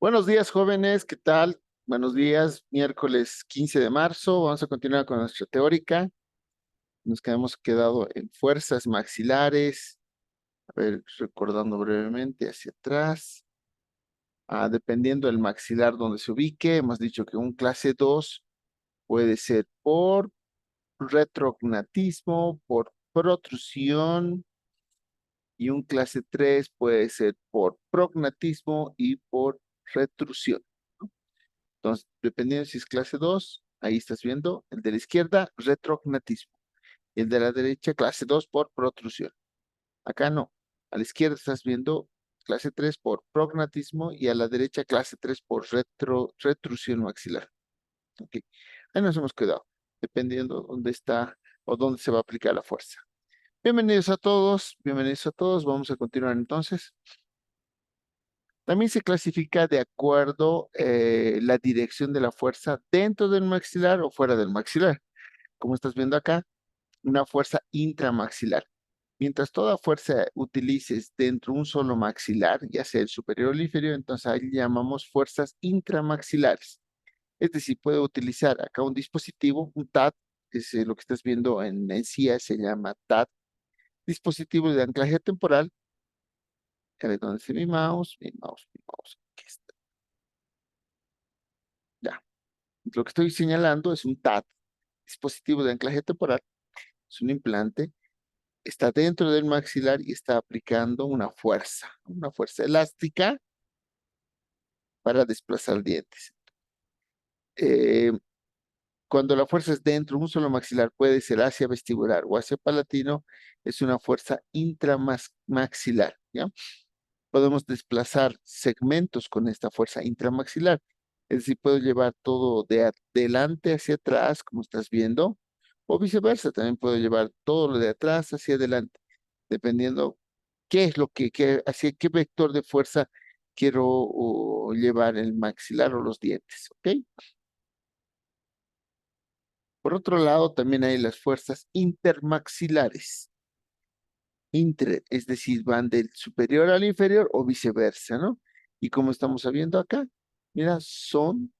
Buenos días, jóvenes, ¿qué tal? Buenos días, miércoles 15 de marzo. Vamos a continuar con nuestra teórica. Nos quedamos quedado en fuerzas maxilares. A ver, recordando brevemente hacia atrás. Dependiendo del maxilar donde se ubique, hemos dicho que un clase 2 puede ser por retrognatismo, por protrusión, y un clase 3 puede ser por prognatismo y por retrusión. Entonces, dependiendo si es clase 2, ahí estás viendo el de la izquierda, retrognatismo. Y el de la derecha, clase 2 por protrusión. Acá no. A la izquierda estás viendo clase 3 por prognatismo y a la derecha clase 3 por retrusión maxilar. Ok. Ahí nos hemos quedado, dependiendo dónde está o dónde se va a aplicar la fuerza. Bienvenidos a todos, bienvenidos a todos. Vamos a continuar entonces. También se clasifica de acuerdo la dirección de la fuerza dentro del maxilar o fuera del maxilar. Como estás viendo acá, una fuerza intramaxilar. Mientras toda fuerza utilices dentro de un solo maxilar, ya sea el superior o el inferior, entonces ahí llamamos fuerzas intramaxilares. Es decir, puedo utilizar acá un dispositivo, un TAT, que es lo que estás viendo en CIA, se llama TAT, dispositivo de anclaje temporal. A ver, ¿dónde está mi mouse? Mi mouse, mi mouse. Aquí está. Ya. Lo que estoy señalando es un TAT, dispositivo de anclaje temporal. Es un implante, está dentro del maxilar y está aplicando una fuerza elástica para desplazar dientes. Eh, Cuando la fuerza es dentro de un solo maxilar, puede ser hacia vestibular o hacia palatino, es una fuerza intramaxilar, ¿ya? Podemos desplazar segmentos con esta fuerza intramaxilar. Es decir, puedo llevar todo de adelante hacia atrás, como estás viendo, o viceversa, también puedo llevar todo lo de atrás hacia adelante, dependiendo qué es lo hacia qué vector de fuerza quiero llevar el maxilar o los dientes, ¿ok? Por otro lado, también hay las fuerzas intermaxilares. Es decir, van del superior al inferior o viceversa, ¿no? Y como estamos viendo acá, mira, son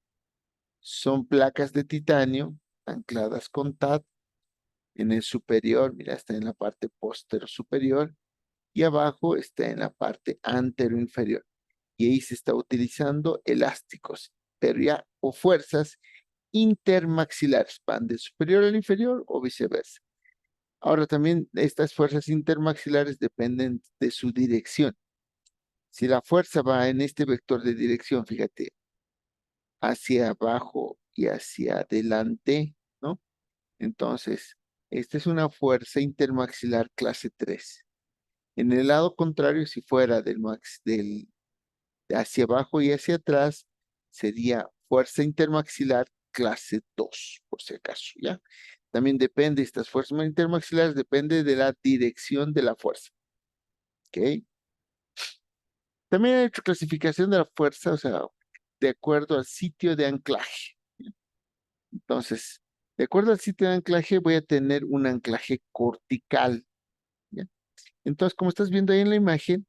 placas de titanio ancladas con TAT en el superior, mira, está en la parte postero superior y abajo está en la parte antero inferior. Y ahí se está utilizando elásticos, pero ya, o fuerzas intermaxilares, van del superior al inferior o viceversa. Ahora también estas fuerzas intermaxilares dependen de su dirección. Si la fuerza va en este vector de dirección, fíjate, hacia abajo y hacia adelante, ¿no? Entonces, esta es una fuerza intermaxilar clase 3. En el lado contrario, si fuera de hacia abajo y hacia atrás, sería fuerza intermaxilar clase 2, por si acaso, ¿ya? También depende, estas fuerzas intermaxilares depende de la dirección de la fuerza, ¿ok? También hay otra clasificación de la fuerza, o sea, de acuerdo al sitio de anclaje. Entonces, de acuerdo al sitio de anclaje, voy a tener un anclaje cortical, ¿ya? Entonces, como estás viendo ahí en la imagen,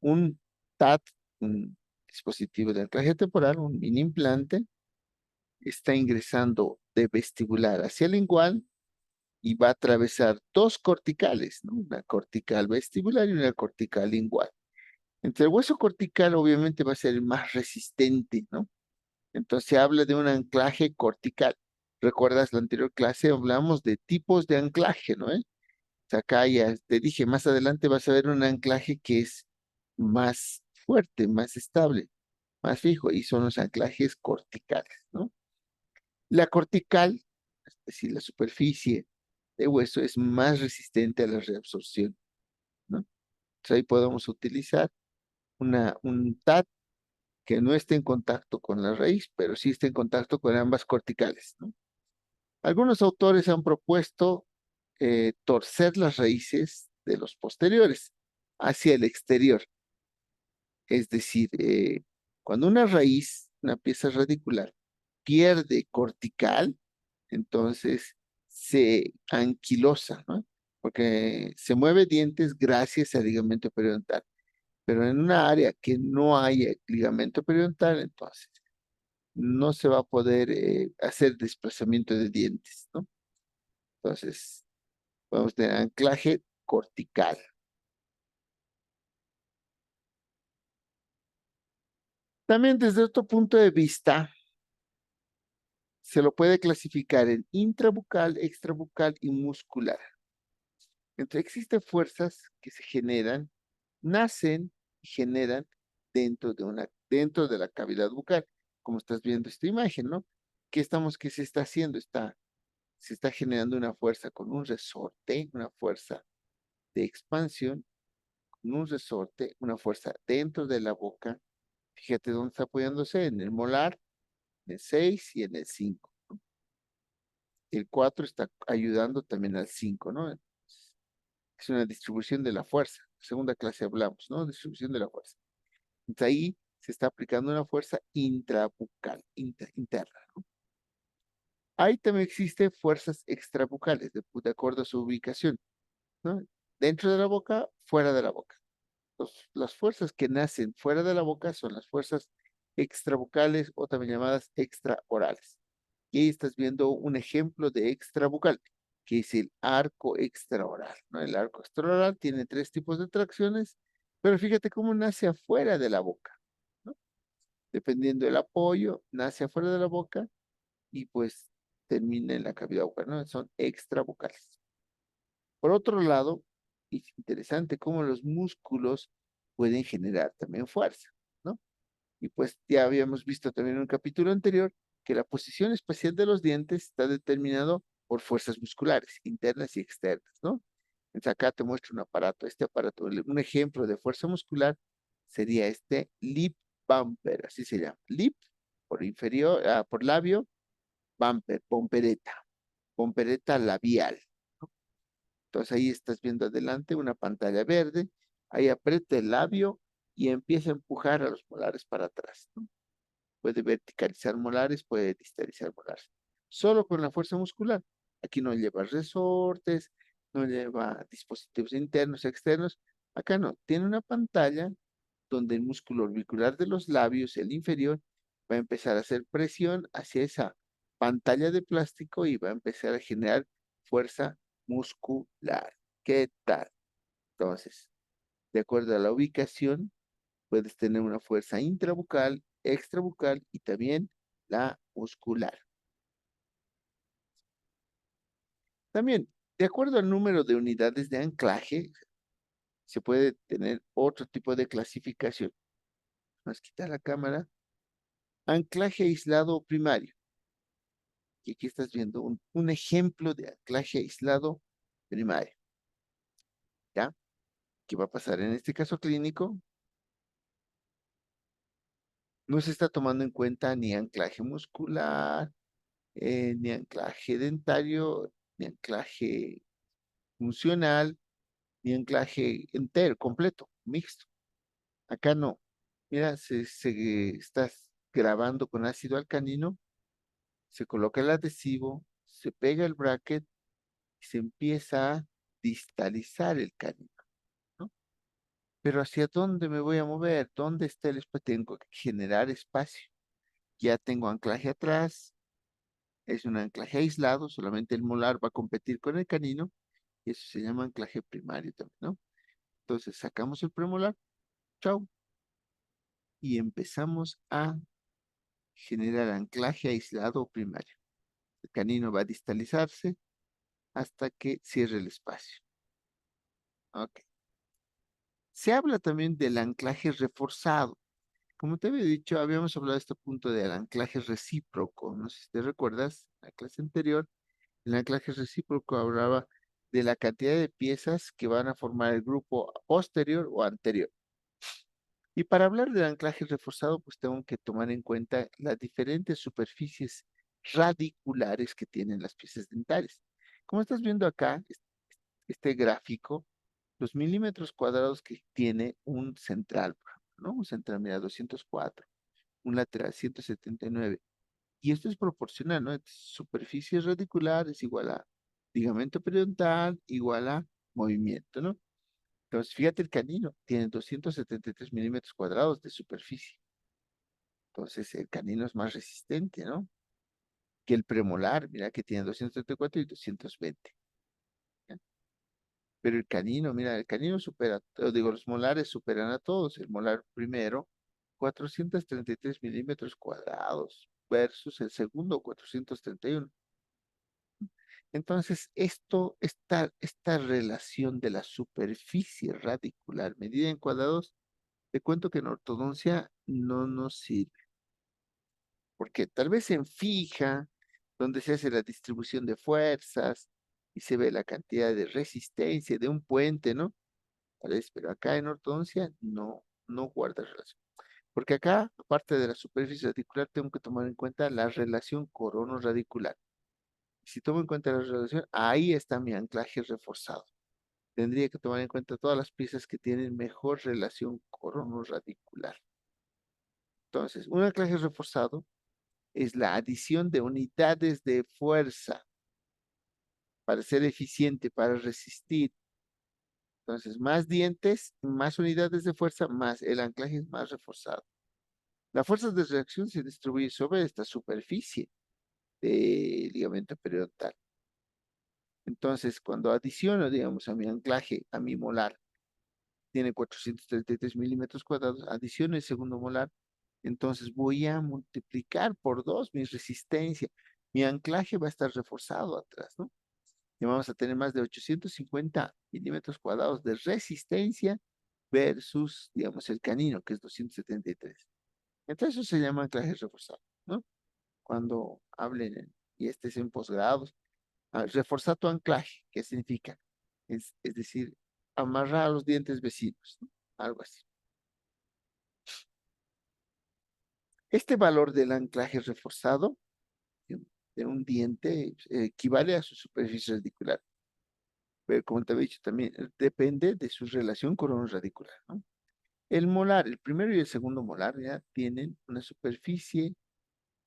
un TAT, un dispositivo de anclaje temporal, un mini implante, está ingresando de vestibular hacia lingual y va a atravesar dos corticales, ¿no? Una cortical vestibular y una cortical lingual. Entre el hueso cortical obviamente va a ser el más resistente, ¿no? Entonces se habla de un anclaje cortical. ¿Recuerdas la anterior clase? Hablamos de tipos de anclaje, ¿no? O sea, acá ya te dije, más adelante vas a ver un anclaje que es más fuerte, más estable, más fijo, y son los anclajes corticales, ¿no? La cortical, es decir, la superficie de hueso es más resistente a la reabsorción, ¿no? Entonces ahí podemos utilizar un TAT que no esté en contacto con la raíz, pero sí esté en contacto con ambas corticales, ¿no? Algunos autores han propuesto torcer las raíces de los posteriores hacia el exterior. Es decir, cuando una raíz, una pieza radicular, pierde cortical, entonces se anquilosa, ¿no? Porque se mueve dientes gracias al ligamento periodontal. Pero en una área que no haya ligamento periodontal, entonces no se va a poder hacer desplazamiento de dientes, ¿no? Entonces, vamos a tener anclaje cortical. También desde otro punto de vista, se lo puede clasificar en intrabucal, extrabucal y muscular. Entonces, existen fuerzas que se generan, nacen y generan dentro de la cavidad bucal, como estás viendo esta imagen, ¿no? ¿Qué se está haciendo? Se está generando una fuerza con un resorte, una fuerza de expansión, con un resorte, una fuerza dentro de la boca. Fíjate dónde está apoyándose, en el molar, en el 6 y en el 5. El 4 está ayudando también al 5, ¿no? Es una distribución de la fuerza. Segunda clase hablamos, ¿no? Distribución de la fuerza. Entonces ahí se está aplicando una fuerza intrabucal, interna, ¿no? Ahí también existen fuerzas extrabucales, de acuerdo a su ubicación, ¿no? Dentro de la boca, fuera de la boca. Las fuerzas que nacen fuera de la boca son las fuerzas extrabucales o también llamadas extraorales. Y ahí estás viendo un ejemplo de extrabucal, que es el arco extraoral, ¿no? El arco extraoral tiene tres tipos de tracciones, pero fíjate cómo nace afuera de la boca, ¿no? Dependiendo del apoyo, nace afuera de la boca y pues termina en la cavidad bucal, ¿no? Son extrabucales. Por otro lado, es interesante cómo los músculos pueden generar también fuerza, ¿no? Y pues ya habíamos visto también en un capítulo anterior que la posición espacial de los dientes está determinado por fuerzas musculares, internas y externas, ¿no? Entonces acá te muestro un aparato. Este aparato, un ejemplo de fuerza muscular sería este lip bumper, así se llama. Lip por inferior, por labio, bumper, pompereta labial. Entonces ahí estás viendo adelante una pantalla verde, ahí aprieta el labio y empieza a empujar a los molares para atrás, ¿no? Puede verticalizar molares, puede distalizar molares. Solo con la fuerza muscular. Aquí no lleva resortes, no lleva dispositivos internos, externos. Acá no. Tiene una pantalla donde el músculo orbicular de los labios, el inferior, va a empezar a hacer presión hacia esa pantalla de plástico y va a empezar a generar fuerza muscular. ¿Qué tal? Entonces, de acuerdo a la ubicación, puedes tener una fuerza intrabucal, extrabucal y también la muscular. También, de acuerdo al número de unidades de anclaje, se puede tener otro tipo de clasificación. Vamos a quitar la cámara. Anclaje aislado primario. Y aquí estás viendo un ejemplo de anclaje aislado primario. ¿Ya? ¿Qué va a pasar en este caso clínico? No se está tomando en cuenta ni anclaje muscular, ni anclaje dentario, ni anclaje funcional, ni anclaje entero, completo, mixto. Acá no. Mira, se está grabando con ácido alcanino, se coloca el adhesivo, se pega el bracket y se empieza a distalizar el canino, ¿no? Pero ¿hacia dónde me voy a mover? ¿Dónde está el espacio? Tengo que generar espacio. Ya tengo anclaje atrás, es un anclaje aislado, solamente el molar va a competir con el canino y eso se llama anclaje primario también, ¿no? Entonces sacamos el premolar, chau, y empezamos a generar anclaje aislado primario. El canino va a distalizarse hasta que cierre el espacio. Ok. Se habla también del anclaje reforzado. Como te había dicho, habíamos hablado de este punto del anclaje recíproco. No sé si te recuerdas, en la clase anterior, el anclaje recíproco hablaba de la cantidad de piezas que van a formar el grupo posterior o anterior. Y para hablar del anclaje reforzado, pues tengo que tomar en cuenta las diferentes superficies radiculares que tienen las piezas dentales. Como estás viendo acá, este gráfico, los milímetros cuadrados que tiene un central, por ejemplo, ¿no? Un central, mira, 204, un lateral 179. Y esto es proporcional, ¿no? Superficie radicular es igual a ligamento periodontal igual a movimiento, ¿no? Entonces, fíjate, el canino tiene 273 milímetros cuadrados de superficie. Entonces, el canino es más resistente, ¿no? Que el premolar, mira que tiene 234 y 220. ¿Ya? Pero el canino, mira, el canino supera, digo, los molares superan a todos. El molar primero, 433 milímetros cuadrados versus el segundo, 431. Entonces, esta relación de la superficie radicular medida en cuadrados, te cuento que en ortodoncia no nos sirve, porque tal vez en fija, donde se hace la distribución de fuerzas y se ve la cantidad de resistencia de un puente, ¿no? Tal vez, pero acá en ortodoncia no guarda relación. Porque acá, aparte de la superficie radicular, tengo que tomar en cuenta la relación corono-radicular. Si tomo en cuenta la relación, ahí está mi anclaje reforzado. Tendría que tomar en cuenta todas las piezas que tienen mejor relación corono-radicular. Entonces, un anclaje reforzado es la adición de unidades de fuerza para ser eficiente, para resistir. Entonces, más dientes, más unidades de fuerza, más el anclaje es más reforzado. La fuerza de reacción se distribuye sobre esta superficie de ligamento periodontal. Entonces, cuando adiciono, digamos, a mi anclaje, a mi molar, tiene 433 milímetros cuadrados, adiciono el segundo molar, entonces voy a multiplicar por dos mi resistencia. Mi anclaje va a estar reforzado atrás, ¿no? Y vamos a tener más de 850 milímetros cuadrados de resistencia versus, digamos, el canino, que es 273. Entonces eso se llama anclaje reforzado, ¿no? Cuando hablen y estés en posgrados, reforzar tu anclaje, ¿qué significa? Es decir, amarrar a los dientes vecinos, ¿no? Algo así. Este valor del anclaje reforzado de un diente equivale a su superficie radicular. Pero como te había dicho también, depende de su relación radicular, ¿no? El molar, el primero y el segundo molar ya tienen una superficie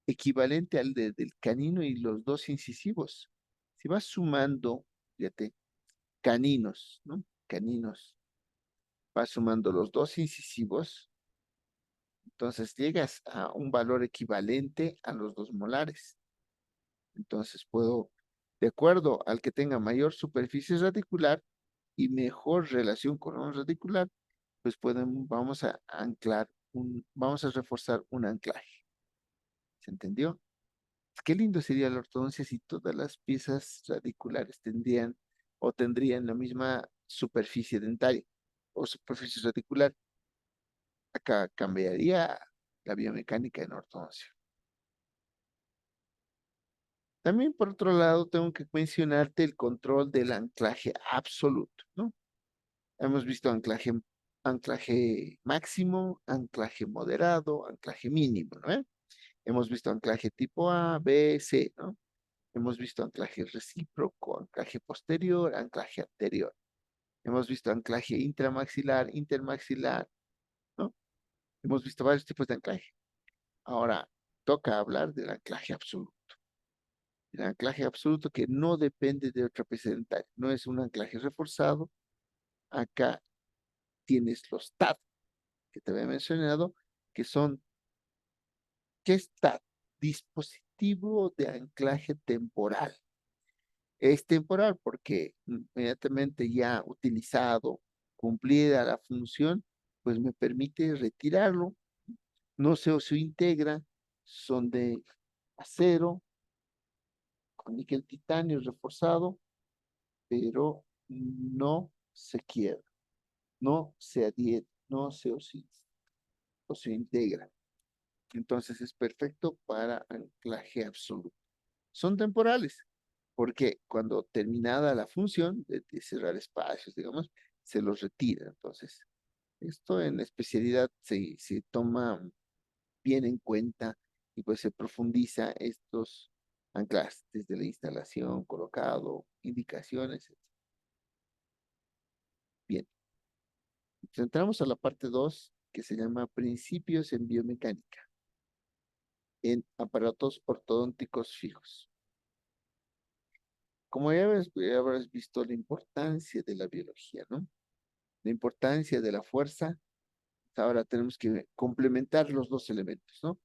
equivalente al del canino y los dos incisivos. Si vas sumando, fíjate, caninos, ¿no? Caninos, vas sumando los dos incisivos, entonces llegas a un valor equivalente a los dos molares. Entonces puedo, de acuerdo al que tenga mayor superficie radicular y mejor relación con un radicular, pues vamos a anclar vamos a reforzar un anclaje. ¿Se entendió? Qué lindo sería la ortodoncia si todas las piezas radiculares tendrían la misma superficie dentaria o superficie radicular. Acá cambiaría la biomecánica en ortodoncia. También, por otro lado, tengo que mencionarte el control del anclaje absoluto, ¿no? Hemos visto anclaje máximo, anclaje moderado, anclaje mínimo, ¿no? Hemos visto anclaje tipo A, B, C, ¿no? Hemos visto anclaje recíproco, anclaje posterior, anclaje anterior. Hemos visto anclaje intramaxilar, intermaxilar, ¿no? Hemos visto varios tipos de anclaje. Ahora, toca hablar del anclaje absoluto. El anclaje absoluto que no depende de otra pieza dentaria. No es un anclaje reforzado. Acá tienes los TAD que te había mencionado, que son, ¿qué es TAD? Dispositivo de anclaje temporal. Es temporal porque inmediatamente ya utilizado, cumplida la función, pues me permite retirarlo. No se integra, son de acero, con níquel titanio reforzado, pero no se quiebra, no se adhiere, no se oxida o se integra. Entonces es perfecto para anclaje absoluto. Son temporales, porque cuando terminada la función de cerrar espacios, digamos, se los retira. Entonces, esto en especialidad se toma bien en cuenta y pues se profundiza estos anclajes desde la instalación, colocado, indicaciones. Bien, entonces entramos a la parte 2 que se llama Principios en Biomecánica en aparatos ortodónticos fijos. Como ya habrás visto la importancia de la biología, ¿no? la importancia de la fuerza. Ahora tenemos que complementar los dos elementos, ¿no?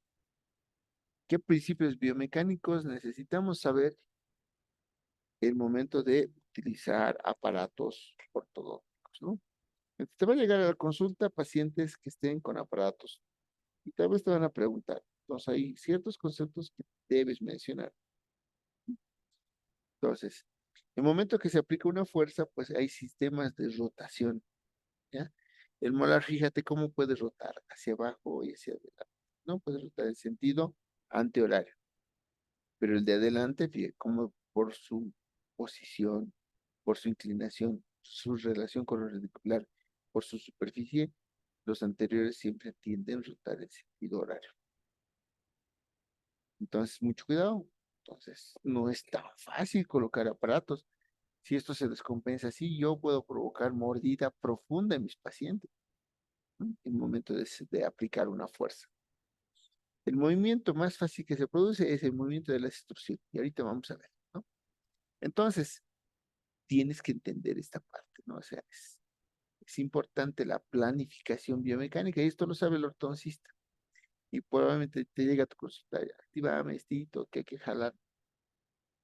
¿Qué principios biomecánicos necesitamos saber el momento de utilizar aparatos ortodónticos, ¿no? Entonces, te va a llegar a la consulta pacientes que estén con aparatos y tal vez te van a preguntar. Entonces, hay ciertos conceptos que debes mencionar. Entonces, el momento que se aplica una fuerza, pues hay sistemas de rotación, ¿ya? El molar, fíjate cómo puede rotar hacia abajo y hacia adelante, ¿no? Puede rotar en sentido antihorario, pero el de adelante, fíjate cómo por su posición, por su inclinación, su relación con lo radicular, por su superficie, los anteriores siempre tienden a rotar en sentido horario. Entonces, mucho cuidado. Entonces, no es tan fácil colocar aparatos. Si esto se descompensa así, yo puedo provocar mordida profunda en mis pacientes, ¿no? En el momento de aplicar una fuerza. El movimiento más fácil que se produce es el movimiento de la extrusión. Y ahorita vamos a ver, ¿no? Entonces, tienes que entender esta parte, ¿no? O sea, es importante la planificación biomecánica y esto lo sabe el ortodoncista. Y probablemente te llega a tu consulta, activame estito, que hay que jalar.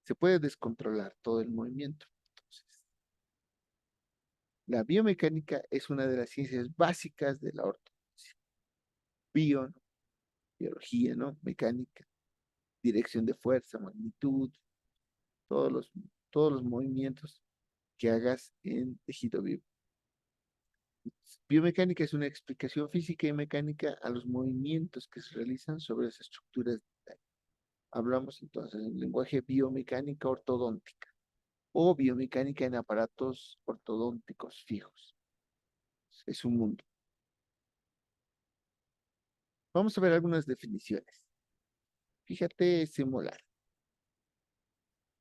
Se puede descontrolar todo el movimiento. Entonces, la biomecánica es una de las ciencias básicas de la ortodoncia. Bio, ¿no? Biología, ¿no? Mecánica, dirección de fuerza, magnitud, todos los, todos los movimientos que hagas en tejido vivo. Biomecánica es una explicación física y mecánica a los movimientos que se realizan sobre las estructuras. Hablamos entonces en lenguaje biomecánica ortodóntica o biomecánica en aparatos ortodónticos fijos. Es un mundo. Vamos a ver algunas definiciones. Fíjate, simular.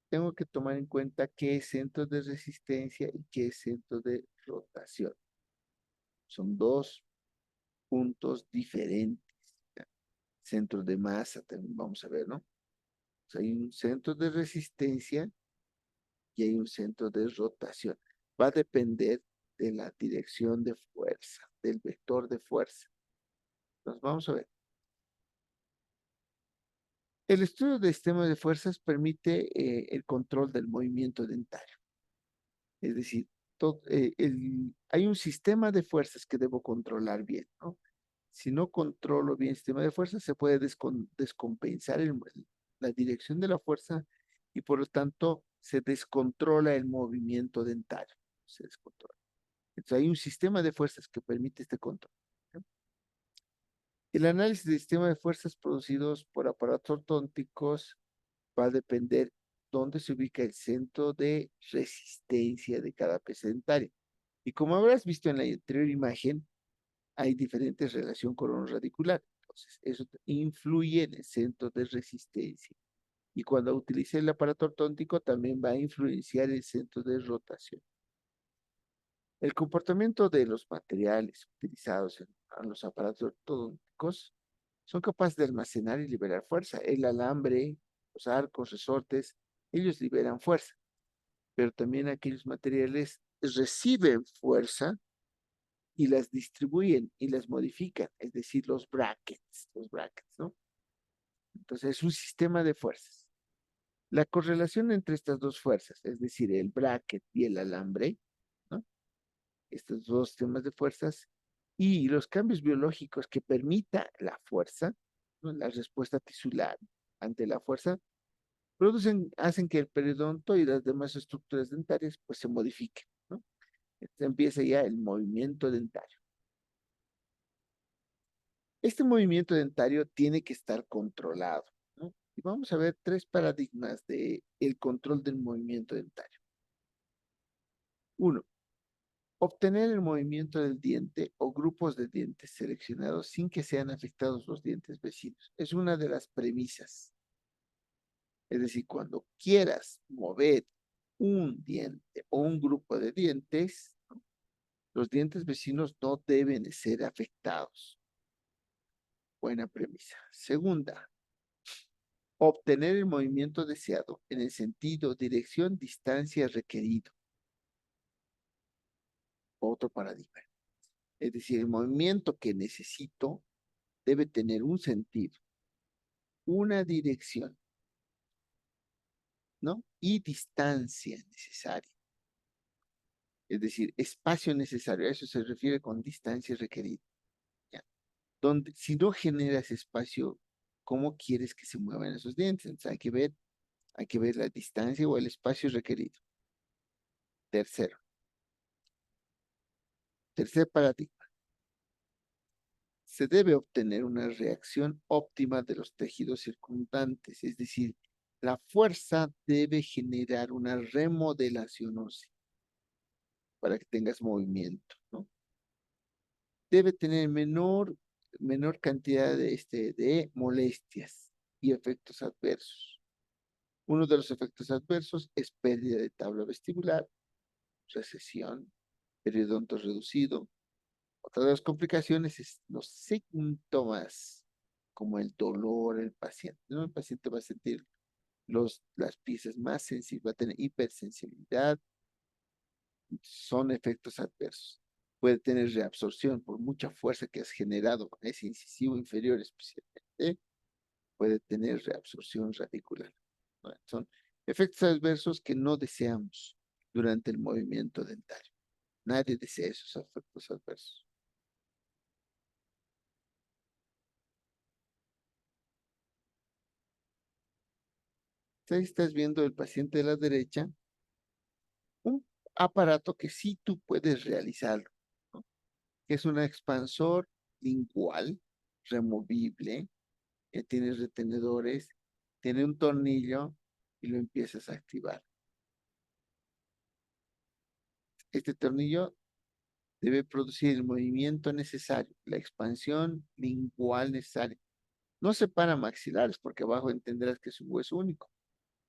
Tengo que tomar en cuenta qué es centro de resistencia y qué es centro de rotación. Son dos puntos diferentes. Centro de masa, también vamos a ver, ¿no? O sea, hay un centro de resistencia y hay un centro de rotación. Va a depender de la dirección de fuerza, del vector de fuerza. Entonces, vamos a ver. El estudio de sistemas de fuerzas permite el control del movimiento dentario. Es decir, hay un sistema de fuerzas que debo controlar bien, ¿no? Si no controlo bien el sistema de fuerzas, se puede descompensar la dirección de la fuerza y por lo tanto se descontrola el movimiento dentario. Se descontrola. Entonces hay un sistema de fuerzas que permite este control, ¿no? El análisis del sistema de fuerzas producidos por aparatos ortodónticos va a depender dónde se ubica el centro de resistencia de cada pieza dentaria. Y como habrás visto en la anterior imagen, hay diferentes relación corona-radicular. Entonces, eso influye en el centro de resistencia. Y cuando utilice el aparato ortodóntico, también va a influenciar el centro de rotación. El comportamiento de los materiales utilizados en los aparatos ortodónticos son capaces de almacenar y liberar fuerza. El alambre, los arcos, resortes, ellos liberan fuerza, pero también aquellos materiales reciben fuerza y las distribuyen y las modifican, es decir, los brackets, ¿no? Entonces es un sistema de fuerzas. La correlación entre estas dos fuerzas, es decir, el bracket y el alambre, ¿no? Estos dos sistemas de fuerzas y los cambios biológicos que permita la fuerza, ¿no? La respuesta tisular ante la fuerza, hacen que el periodonto y las demás estructuras dentarias pues se modifiquen, ¿no? Entonces empieza ya el movimiento dentario. Este movimiento dentario tiene que estar controlado, ¿no? Y vamos a ver tres paradigmas de el control del movimiento dentario. Uno, obtener el movimiento del diente o grupos de dientes seleccionados sin que sean afectados los dientes vecinos. Es una de las premisas. Es decir, cuando quieras mover un diente o un grupo de dientes, ¿no? Los dientes vecinos no deben ser afectados. Buena premisa. Segunda, obtener el movimiento deseado en el sentido, dirección, distancia requerido. Otro paradigma. Es decir, el movimiento que necesito debe tener un sentido, una dirección, ¿no? Y distancia necesaria. Es decir, espacio necesario. A eso se refiere con distancia requerida. ¿Ya? Donde, si no generas espacio, ¿cómo quieres que se muevan esos dientes? Entonces hay que ver la distancia o el espacio requerido. Tercero, tercer paradigma. Se debe obtener una reacción óptima de los tejidos circundantes, es decir, la fuerza debe generar una remodelación ósea para que tengas movimiento, ¿no? Debe tener menor cantidad de molestias y efectos adversos. Uno de los efectos adversos es pérdida de tabla vestibular, recesión, periodonto reducido. Otra de las complicaciones es los síntomas, como el dolor el paciente, ¿no? El paciente va a sentir las piezas más sensibles, va a tener hipersensibilidad, son efectos adversos. Puede tener reabsorción por mucha fuerza que has generado con ese incisivo inferior especialmente, puede tener reabsorción radicular, ¿no? Son efectos adversos que no deseamos durante el movimiento dentario. Nadie desea esos efectos adversos. Ahí estás viendo el paciente de la derecha, un aparato que sí tú puedes realizarlo, ¿no? Que es un expansor lingual removible, que tiene retenedores, tiene un tornillo y lo empiezas a activar. Este tornillo debe producir el movimiento necesario, la expansión lingual necesaria. No separa maxilares porque abajo entenderás que es un hueso único.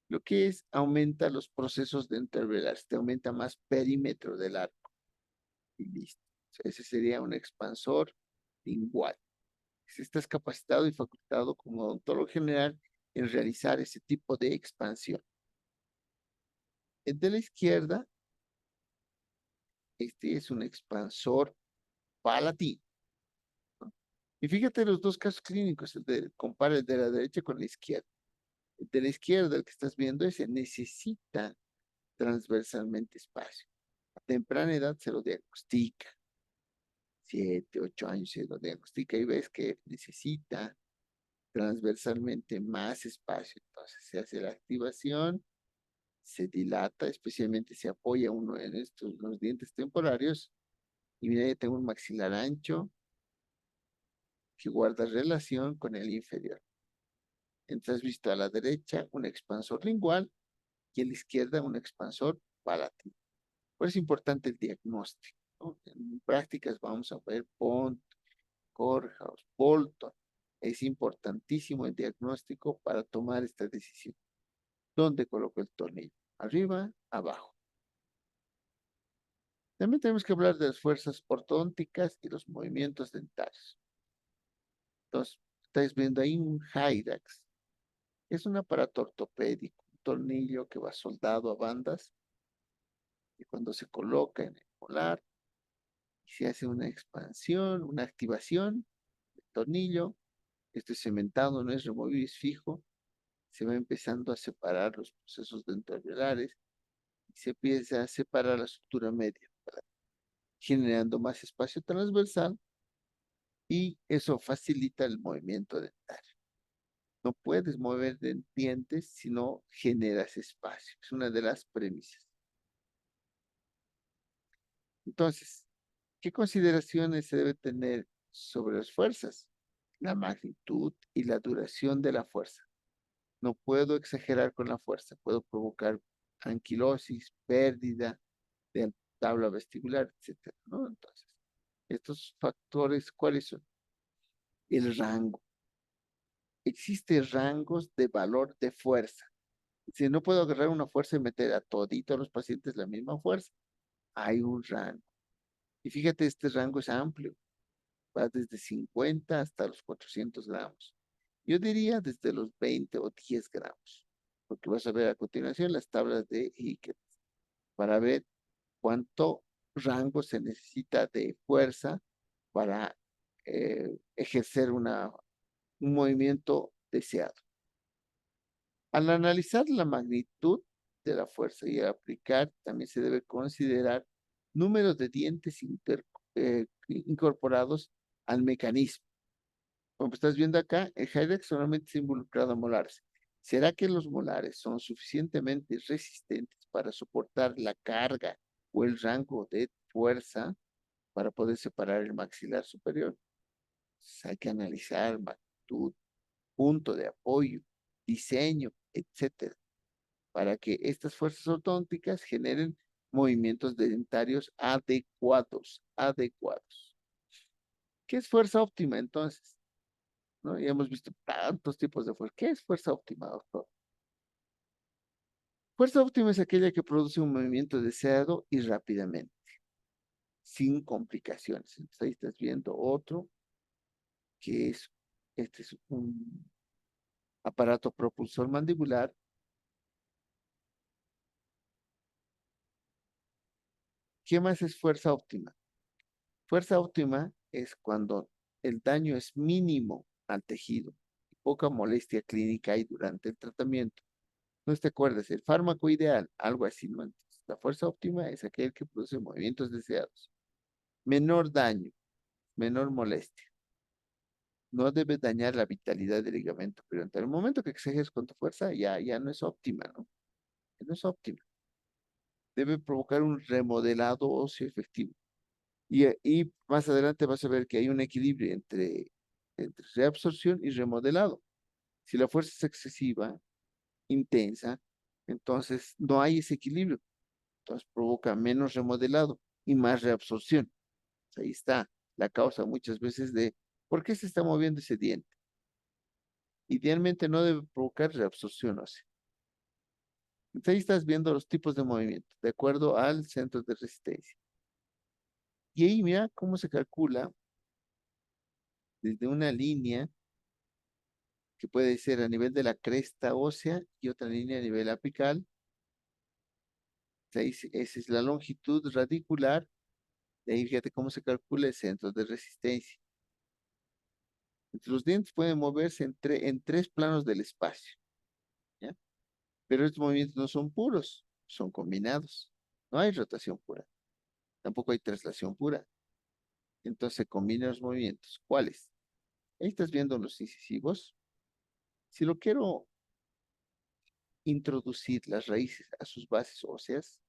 Lo que es, aumenta los procesos dentoalveolares, te aumenta más perímetro del arco y listo. O sea, ese sería un expansor lingual. Si estás capacitado y facultado como odontólogo general en realizar ese tipo de expansión. El de la izquierda, este es un expansor palatino, ¿no? Y fíjate los dos casos clínicos, compara el de la derecha con la izquierda. El de la izquierda, el que estás viendo, ese necesita transversalmente espacio. A temprana edad se lo diagnostica, 7, 8 años se lo diagnostica y ves que necesita transversalmente más espacio. Entonces se hace la activación, se dilata, especialmente se apoya uno en estos, los dientes temporarios. Y mira, ya tengo un maxilar ancho que guarda relación con el inferior. Entonces, has visto a la derecha un expansor lingual y a la izquierda un expansor palatino. Por eso es importante el diagnóstico, ¿no? En prácticas vamos a ver Pont, Courthouse, Bolton. Es importantísimo el diagnóstico para tomar esta decisión. ¿Dónde coloco el tornillo? ¿Arriba? ¿Abajo? También tenemos que hablar de las fuerzas ortodónticas y los movimientos dentarios. Entonces, estáis viendo ahí un Hyrax. Es un aparato ortopédico, un tornillo que va soldado a bandas y cuando se coloca en el molar y se hace una expansión, una activación del tornillo, este cementado no es removible, es fijo, se va empezando a separar los procesos dentoalveolares y se empieza a separar la sutura media, generando más espacio transversal y eso facilita el movimiento dentario. No puedes mover dientes si no generas espacio. Es una de las premisas. Entonces, ¿qué consideraciones se debe tener sobre las fuerzas? La magnitud y la duración de la fuerza. No puedo exagerar con la fuerza. Puedo provocar anquilosis, pérdida de tabla vestibular, etcétera, ¿no? Entonces, estos factores, ¿cuáles son? El rango. Existen rangos de valor de fuerza. Si no puedo agarrar una fuerza y meter a toditos los pacientes la misma fuerza, hay un rango. Y fíjate, este rango es amplio, va desde 50 hasta los 400 gramos. Yo diría desde los 20 o 10 gramos, porque vas a ver a continuación las tablas de Higgins para ver cuánto rango se necesita de fuerza para ejercer un movimiento deseado. Al analizar la magnitud de la fuerza y aplicar, también se debe considerar números de dientes incorporados al mecanismo. Como estás viendo acá, el Hyrax solamente está involucrado a molares. ¿Será que los molares son suficientemente resistentes para soportar la carga o el rango de fuerza para poder separar el maxilar superior? Pues hay que analizar magnitud, punto de apoyo, diseño, etcétera, para que estas fuerzas ortónticas generen movimientos dentarios adecuados. ¿Qué es fuerza óptima entonces? ¿No? Ya hemos visto tantos tipos de fuerza. ¿Qué es fuerza óptima, doctor? Fuerza óptima es aquella que produce un movimiento deseado y rápidamente, sin complicaciones. Entonces ahí estás viendo otro que este es un aparato propulsor mandibular. ¿Qué más es fuerza óptima? Fuerza óptima es cuando el daño es mínimo al tejido y poca molestia clínica hay durante el tratamiento. No te acuerdas, el fármaco ideal, algo así, ¿no? Entonces, la fuerza óptima es aquel que produce movimientos deseados. Menor daño, menor molestia. No debe dañar la vitalidad del ligamento, pero en el momento que exageres con tu fuerza, ya no es óptima, ¿no? No es óptima. Debe provocar un remodelado óseo efectivo. Y más adelante vas a ver que hay un equilibrio entre reabsorción y remodelado. Si la fuerza es excesiva, intensa, entonces no hay ese equilibrio. Entonces provoca menos remodelado y más reabsorción. Ahí está la causa muchas veces de por qué se está moviendo ese diente. Idealmente no debe provocar reabsorción ósea. Entonces ahí estás viendo los tipos de movimiento de acuerdo al centro de resistencia. Y ahí mira cómo se calcula desde una línea que puede ser a nivel de la cresta ósea y otra línea a nivel apical. Esa es la longitud radicular. De ahí fíjate cómo se calcula el centro de resistencia. Los dientes pueden moverse en tres planos del espacio, ¿ya? Pero estos movimientos no son puros, son combinados. No hay rotación pura, tampoco hay traslación pura. Entonces se combinan los movimientos. ¿Cuáles? Ahí estás viendo los incisivos. Si lo quiero introducir las raíces a sus bases óseas,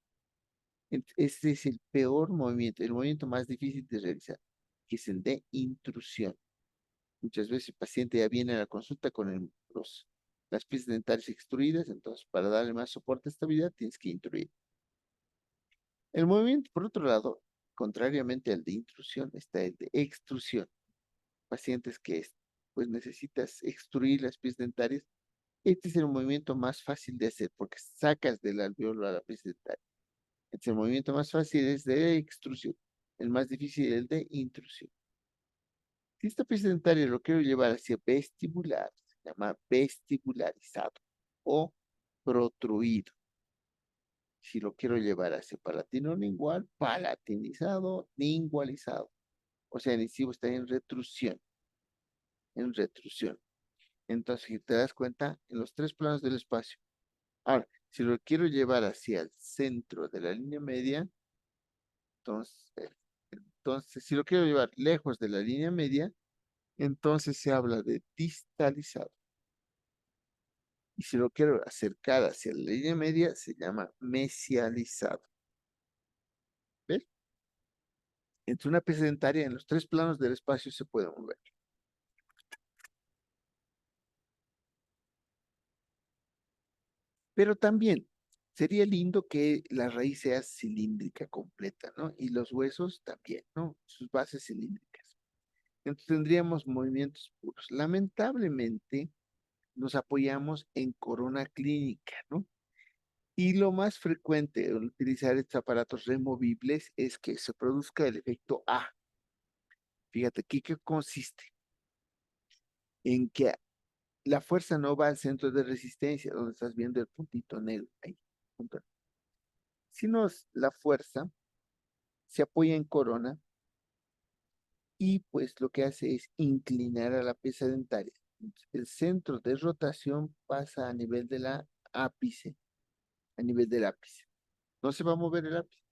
este es el peor movimiento, el movimiento más difícil de realizar, que es el de intrusión. Muchas veces el paciente ya viene a la consulta con las piezas dentarias extruidas, entonces para darle más soporte a estabilidad tienes que intruir. El movimiento, por otro lado, contrariamente al de intrusión, está el de extrusión. Pacientes que pues necesitas extruir las piezas dentarias, este es el movimiento más fácil de hacer porque sacas del alveolo a la pieza dentaria. El movimiento más fácil es de extrusión, el más difícil es el de intrusión. Si esta pieza dentaria lo quiero llevar hacia vestibular, se llama vestibularizado o protruido. Si lo quiero llevar hacia palatino lingual, palatinizado, lingualizado. O sea, el incisivo está en retrusión, en retrusión. Entonces, si te das cuenta, en los tres planos del espacio. Ahora, si lo quiero llevar hacia el centro de la línea media, entonces, si lo quiero llevar lejos de la línea media, entonces se habla de distalizado. Y si lo quiero acercar hacia la línea media, se llama mesializado. ¿Ves? Entre una pieza dentaria en los tres planos del espacio se puede mover. Pero también sería lindo que la raíz sea cilíndrica completa, ¿no? Y los huesos también, ¿no? Sus bases cilíndricas. Entonces tendríamos movimientos puros. Lamentablemente nos apoyamos en corona clínica, ¿no? Y lo más frecuente al utilizar estos aparatos removibles es que se produzca el efecto A. Fíjate, ¿qué consiste? En que la fuerza no va al centro de resistencia, donde estás viendo el puntito negro ahí, sino la fuerza se apoya en corona y pues lo que hace es inclinar a la pieza dentaria. El centro de rotación pasa a nivel de la ápice, a nivel del ápice. No se va a mover el ápice.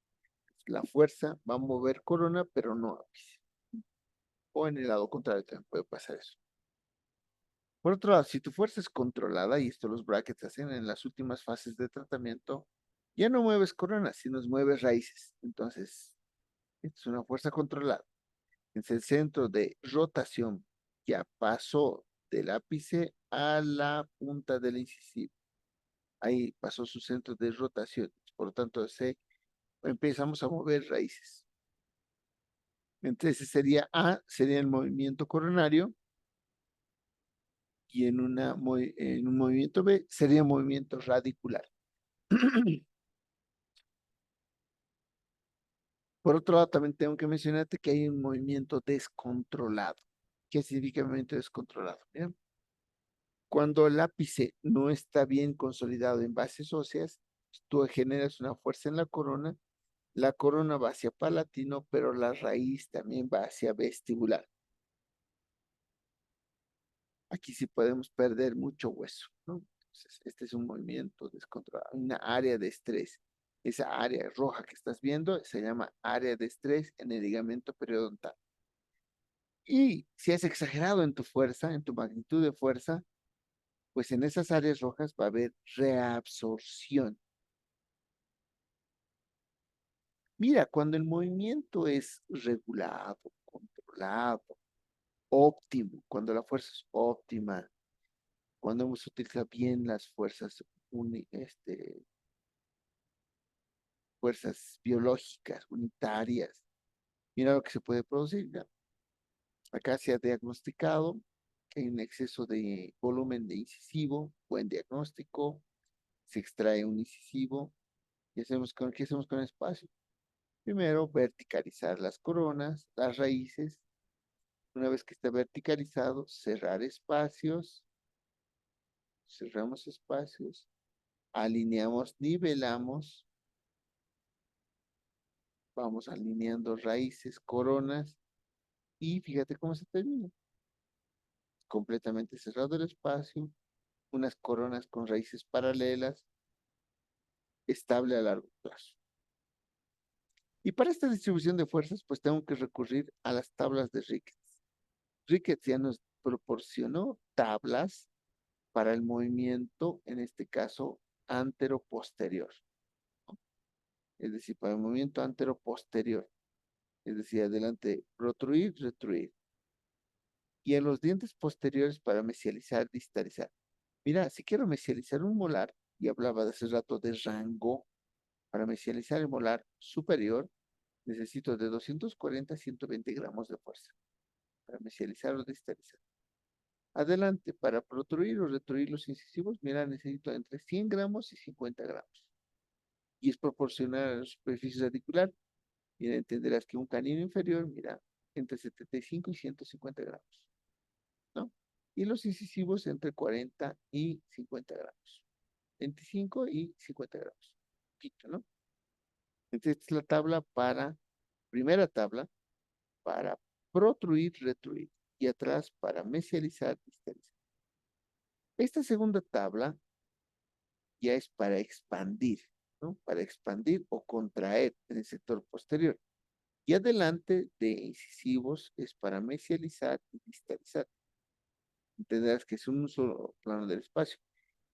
La fuerza va a mover corona, pero no ápice. O en el lado contrario también puede pasar eso. Por otro lado, si tu fuerza es controlada, y esto los brackets hacen en las últimas fases de tratamiento, ya no mueves corona, sino mueves raíces. Entonces, es una fuerza controlada. Es el centro de rotación ya pasó del ápice a la punta del incisivo. Ahí pasó su centro de rotación. Por lo tanto, empezamos a mover raíces. Entonces sería A, sería el movimiento coronario, y en un movimiento B sería movimiento radicular. Por otro lado, también tengo que mencionarte que hay un movimiento descontrolado. ¿Qué significa movimiento descontrolado? ¿Bien? Cuando el ápice no está bien consolidado en bases óseas, tú generas una fuerza en la corona va hacia palatino, pero la raíz también va hacia vestibular. Aquí sí podemos perder mucho hueso, ¿no? Entonces, este es un movimiento descontrolado, una área de estrés. Esa área roja que estás viendo se llama área de estrés en el ligamento periodontal. Y si has exagerado en tu fuerza, en tu magnitud de fuerza, pues en esas áreas rojas va a haber reabsorción. Mira, cuando el movimiento es regulado, controlado, óptimo, cuando la fuerza es óptima, cuando hemos utilizado bien las fuerzas, fuerzas biológicas, unitarias, mira lo que se puede producir. ¿Ya? Acá se ha diagnosticado que hay un exceso de volumen de incisivo, buen diagnóstico, se extrae un incisivo y ¿qué hacemos con el espacio? Primero, verticalizar las coronas, las raíces. Una vez que está verticalizado, cerrar espacios, cerramos espacios, alineamos, nivelamos, vamos alineando raíces, coronas y fíjate cómo se termina. Completamente cerrado el espacio, unas coronas con raíces paralelas, estable a largo plazo. Y para esta distribución de fuerzas, pues tengo que recurrir a las tablas de Ricketts. Ricketts ya nos proporcionó tablas para el movimiento, en este caso, antero-posterior. Es decir, para el movimiento antero-posterior. Es decir, adelante, protruir, retruir. Y en los dientes posteriores para mesializar, distalizar. Mira, si quiero mesializar un molar, y hablaba de hace rato de rango, para mesializar el molar superior, necesito de 240 a 120 gramos de fuerza para mesializar o distalizar. Adelante, para protruir o retruir los incisivos, mira, necesito entre 100 gramos y 50 gramos. Y es proporcional a la superficie radicular. Mira, entenderás que un canino inferior, mira, entre 75 y 150 gramos, ¿no? Y los incisivos entre 40 y 50 gramos. 25 y 50 gramos. Poquito, ¿no? Entonces, esta es la primera tabla para protruir, retruir. Y atrás para mesializar, distalizar. Esta segunda tabla ya es para expandir, ¿no? Para expandir o contraer en el sector posterior. Y adelante de incisivos es para mesializar y distalizar. Entenderás que es un solo plano del espacio.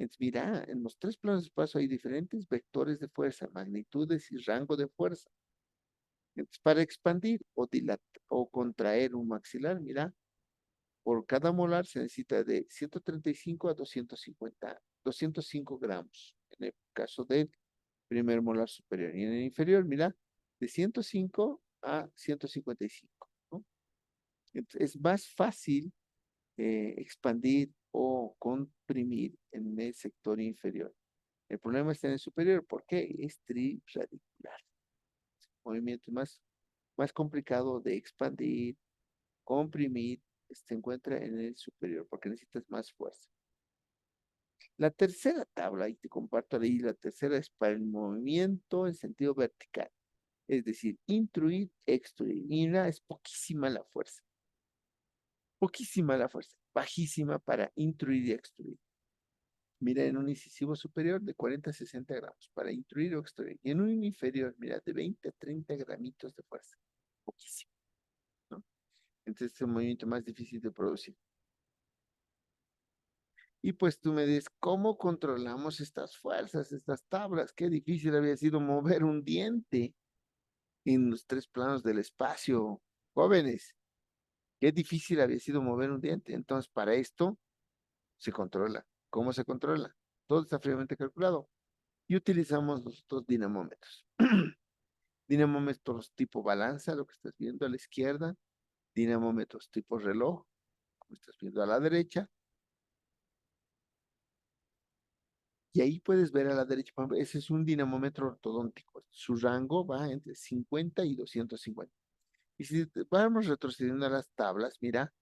Entonces, mira, en los tres planos de espacio hay diferentes vectores de fuerza, magnitudes y rango de fuerza. Entonces, para expandir o dilatar o contraer un maxilar, mira, por cada molar se necesita de 135 a 205 gramos, en el caso del primer molar superior. Y en el inferior, mira, de 105 a 155, ¿no? Entonces, es más fácil expandir o comprimir en el sector inferior. El problema está en el superior, porque es triradicular. Movimiento más complicado de expandir, comprimir, se encuentra en el superior, porque necesitas más fuerza. La tercera tabla, y te comparto ahí, la tercera es para el movimiento en sentido vertical, es decir, intruir, extruir. Y mira, es poquísima la fuerza. Poquísima la fuerza, bajísima para intruir y extruir. Mira, en un incisivo superior de 40 a 60 gramos para intruir o extruir. Y en un inferior, mira, de 20 a 30 gramitos de fuerza. Poquísimo, ¿no? Entonces es un movimiento más difícil de producir. Y pues tú me dices, ¿cómo controlamos estas fuerzas, estas tablas? Qué difícil había sido mover un diente en los tres planos del espacio. Jóvenes, qué difícil había sido mover un diente. Entonces, para esto se controla. ¿Cómo se controla? Todo está fríamente calculado. Y utilizamos los dos dinamómetros. Dinamómetros tipo balanza, lo que estás viendo a la izquierda. Dinamómetros tipo reloj, como estás viendo a la derecha. Y ahí puedes ver a la derecha, por ejemplo, ese es un dinamómetro ortodóntico. Su rango va entre 50 y 250. Y si vamos retrocediendo a las tablas, mira,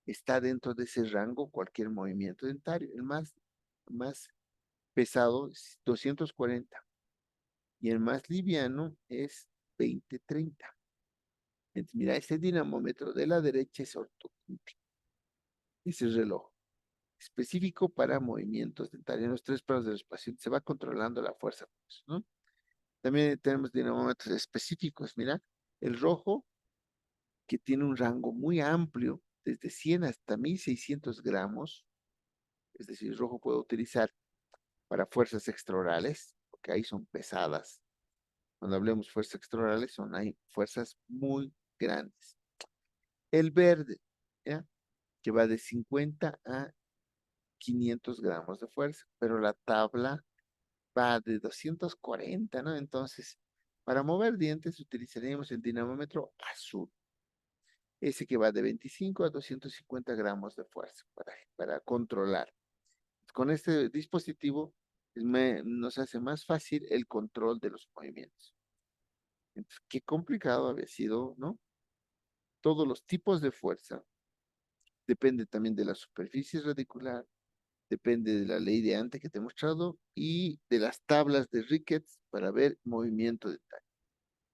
está dentro de ese rango cualquier movimiento dentario. El más pesado es 240 y el más liviano es 20-30. Entonces, mira, ese dinamómetro de la derecha es ortodóntico. Ese reloj específico para movimientos dentarios en los tres planos de los pacientes. Se va controlando la fuerza, pues, ¿no? También tenemos dinamómetros específicos. Mira, el rojo, que tiene un rango muy amplio, desde 100 hasta 1600 gramos. Es decir, el rojo puede utilizar para fuerzas extraorales, porque ahí son pesadas. Cuando hablemos fuerzas extraorales, hay fuerzas muy grandes. El verde, ¿ya? Que va de 50 a 500 gramos de fuerza, pero la tabla va de 240, ¿no? Entonces, para mover dientes utilizaríamos el dinamómetro azul, ese que va de 25 a 250 gramos de fuerza para controlar. Con este dispositivo nos hace más fácil el control de los movimientos. Entonces, qué complicado había sido, ¿no? Todos los tipos de fuerza, depende también de la superficie radicular, depende de la ley de Ante que te he mostrado y de las tablas de Ricketts para ver movimiento de tal.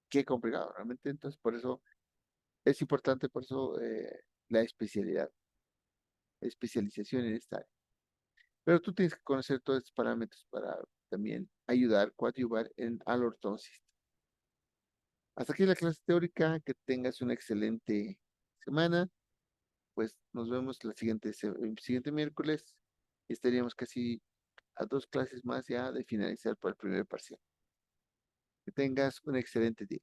Qué complicado, realmente. Entonces, por eso es importante, por eso la especialización en esta área. Pero tú tienes que conocer todos estos parámetros para también ayudar, coadyuvar al ortodoncista. Hasta aquí la clase teórica, que tengas una excelente semana. Pues nos vemos el siguiente miércoles. Estaríamos casi a 2 clases más ya de finalizar para el primer parcial. Que tengas un excelente día.